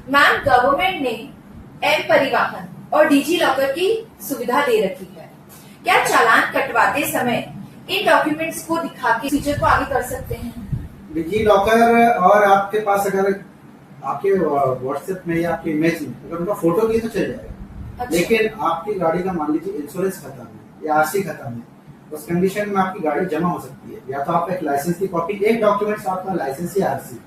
Ma'am, government ने M परिवहन और डिजी लॉकर की सुविधा दे रखी है। क्या चालान कटवाते समय इन डॉक्यूमेंट्स को दिखा के फीचर को आगे कर सकते हैं? डिजी लॉकर और आपके पास अगर आपके व्हाट्सएप में या आपकी इमेज में अगर उनका फोटो भी तो चल जाएगा। अच्छा। लेकिन आपकी गाड़ी का मान लीजिए इंश्योरेंस खत्म है या आरसी खत्म है, उस कंडीशन में आपकी गाड़ी जमा हो सकती है। या तो आप एक लाइसेंस की कॉपी, एक डॉक्यूमेंट्स आपका लाइसेंस या आरसी,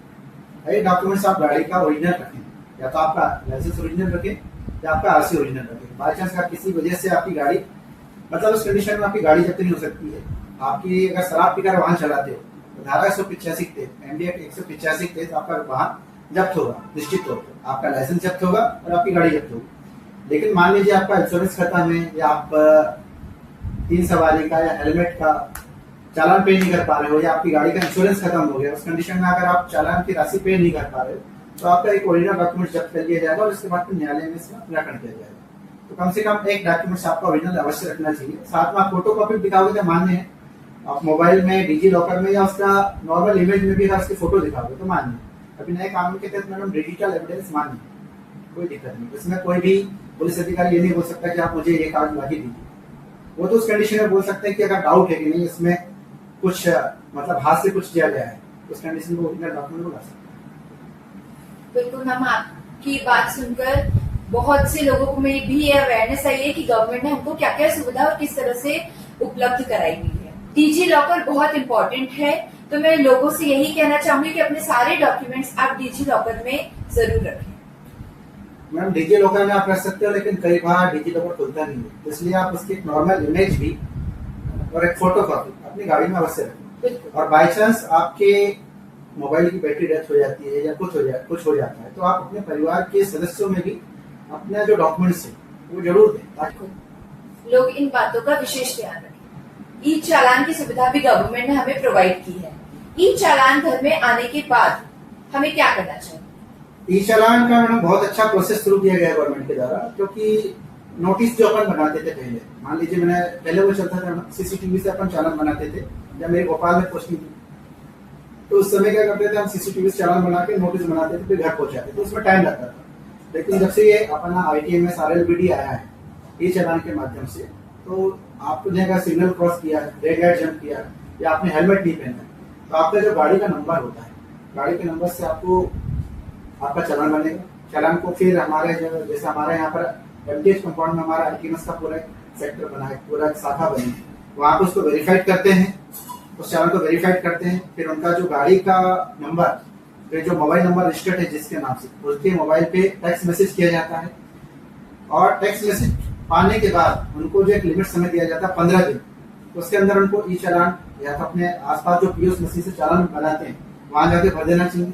एक डॉक्यूमेंट्स आप गाड़ी का ओरिजिनल रखें, या तो आपका लाइसेंस ओरिजिनल रखें या आपका आरसी ओरिजिनल रखें। बाई चांस आप किसी वजह से आपकी गाड़ी मतलब उस कंडीशन में आपकी गाड़ी जब्त नहीं हो सकती है। आपकी अगर शराब पीकर वाहन चलाते हो तो धारा 185 के एमडीएक्ट 185 के तहत आपका वाहन जब्त होगा, निश्चित तौर पर आपका लाइसेंस जब्त होगा और आपकी गाड़ी जब्त होगी। लेकिन मान लीजिए आपका इंश्योरेंस खत्म है या आप 3 सवारी का या हेलमेट का चालान पे नहीं कर पा रहे हो या आपकी गाड़ी का इंश्योरेंस खत्म हो गया, उस कंडीशन में अगर आप चालान की राशि पे नहीं कर पा रहे हो तो आपका एक ओरिजिनल डॉक्यूमेंट जब्त कर लिया जाएगा और उसके बाद फिर न्यायालय में इसका निराकरण किया जाएगा। तो कम से कम एक डॉक्यूमेंट आपका ओरिजिनल अवश्य रखना चाहिए। साथ में आप फोटो कॉपी दिखाओगे तो मान्य है, आप मोबाइल में डिजी लॉकर में या उसका नॉर्मल इमेज में भी अगर उसकी फोटो दिखाओगे तो मान्य है। अभी नए कानून के तहत मैडम डिजिटल एविडेंस मान्य है, कोई दिक्कत नहीं। इसमें कोई भी पुलिस अधिकारी ये नहीं बोल सकता कि आप मुझे ये कागज ला के दीजिए। वो तो उस कंडीशन में बोल सकते हैं कि अगर डाउट है कि नहीं इसमें कुछ मतलब हाथ से कुछ किया गया है, उस कंडीशन में ओरिजिनल डॉक्यूमेंट ला सकते हैं। बिल्कुल मैम, आपकी बात सुनकर बहुत से लोगों को में भी ये अवेयरनेस आई है कि गवर्नमेंट ने हमको क्या क्या सुविधा और किस तरह से उपलब्ध कराई हुई है। डिजी लॉकर बहुत इंपॉर्टेंट है, तो मैं लोगों से यही कहना चाहूंगी कि अपने सारे डॉक्यूमेंट्स आप डिजी लॉकर में जरूर रखें। मैम डिजी लॉकर में आप रख सकते हो, लेकिन कई बार डिजी लॉकर खुलता नहीं है, इसलिए आप उसकी एक नॉर्मल इमेज भी और एक फोटो कॉपी अपनी गाड़ी में अवश्य रखें। और बाई चांस आपके मोबाइल की बैटरी डेथ हो जाती है या कुछ हो जाता है तो आप अपने परिवार के सदस्यों में भी अपने जो डॉक्यूमेंट्स है वो जरूर दें ताकि लोग इन बातों का विशेष ध्यान रखें। ई चालान की सुविधा भी गवर्नमेंट ने हमें प्रोवाइड की है। ई चालान घर में आने के बाद हमें क्या करना चाहिए? ई चालान का मैडम बहुत अच्छा प्रोसेस शुरू किया गया गवर्नमेंट के द्वारा, क्योंकि नोटिस जो अपन बनाते थे पहले, मान लीजिए मैंने पहले वो चलता था सीसीटीवी से अपन चालान बनाते थे। जब मेरे भोपाल में पोस्टिंग थी तो उस समय क्या करते थे, हम सीसीटीवी से चालान बना के नोटिस बनाते थे, फिर घर पहुंचाते थे, उसमें टाइम लगता था। लेकिन जब से ये अपना ITMS RLBD आया है ई चालान के माध्यम से, तो आपने अगर सिग्नल क्रॉस किया, रेड लाइट जंप किया या आपने हेलमेट नहीं पहना, तो आपका जो गाड़ी का नंबर होता है, गाड़ी के नंबर से आपको आपका चालान बनेगा। चालान को फिर हमारे जैसे हमारे यहाँ पर MTH कंपाउंड में हमारा ITMS का पूरा सेक्टर बना है, पूरा शाखा बनी है, वहाँ पे उसको वेरीफाइड करते हैं, उस चालान को वेरीफाइड करते हैं। फिर उनका जो गाड़ी का नंबर, फिर जो मोबाइल नंबर रजिस्टर्ड है जिसके नाम से, उसके मोबाइल पे टेक्स्ट मैसेज किया जाता है। और टेक्स्ट मैसेज पाने के बाद उनको जो एक लिमिट समय दिया जाता है 15 दिन, तो उसके अंदर उनको ई चालान या तो अपने आसपास जो POS मशीन से चालान बनाते हैं वहां जाके भर देना चाहिए।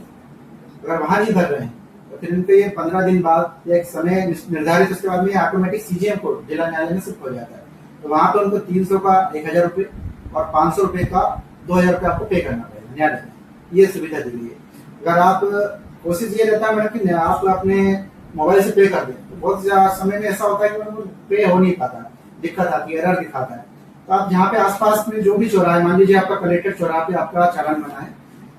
अगर वहां नहीं भर रहे हैं तो फिर उनको ये 15 दिन बाद एक समय निर्धारित, उसके बाद में ऑटोमेटिक CGM कोड जिला न्यायालय में शिफ्ट हो जाता है। तो वहां पर उनको 300 का 1000 रुपये और 500 रुपये का 2000 रुपये आपको पे करना पड़ेगा न्यायालय में। ये सुविधा दी गई है। अगर आप कोशिश ये रहता है मैडम कि आप अपने मोबाइल से पे कर दें, तो बहुत समय में ऐसा होता है कि पे हो नहीं पाता, दिक्कत आती है, एरर दिखाता है। तो आप जहाँ पे आसपास में जो भी चौराहा है, मान लीजिए आपका कलेक्टर चौराहा पे आपका चालान बना है,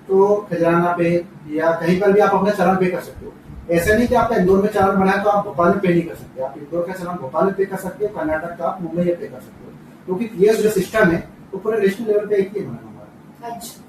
तो खजराना पे या कहीं पर भी आप अपना चालान पे कर सकते हो। ऐसा नहीं कि आपका इंदौर में चालान बना है तो आप भोपाल में पे नहीं कर सकते। आप इंदौर का चालान भोपाल में पे कर सकते हो, कर्नाटक का आप मुंबई में पे कर सकते हो, क्योंकि ये जो सिस्टम है वो पूरे नेशनल लेवल पे एक ही बना हुआ है। अच्छा।